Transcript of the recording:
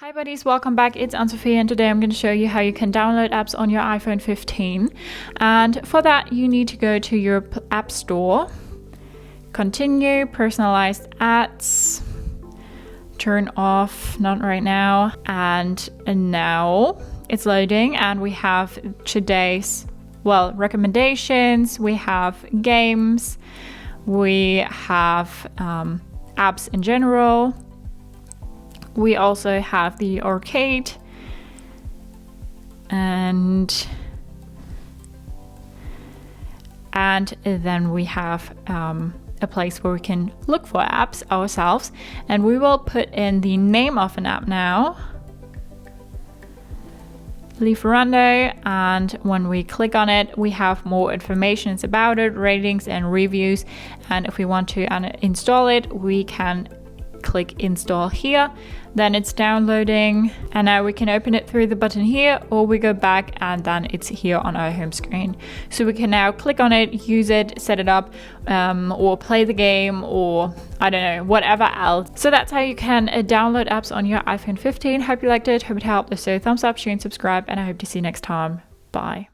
Hi buddies, welcome back. It's Anne-Sophie and today I'm going to show you how you can download apps on your iPhone 15. And for that you need to go to your App Store, continue, personalized ads, turn off, not right now, and now it's loading and we have today's, recommendations, we have games, we have apps in general. We also have the arcade and then we have a place where we can look for apps ourselves, and we will put in the name of an app now, Lieferando, and when we click on it we have more information about it, ratings and reviews, and if we want to install it we can click install here. Then it's downloading and now we can open it through the button here, or we go back and then it's here on our home screen. So we can now click on it, use it, set it up, or play the game, or I don't know, whatever else. So that's how you can download apps on your iPhone 15. Hope you liked it, hope it helped. If so, thumbs up, share and subscribe, and I hope to see you next time. Bye.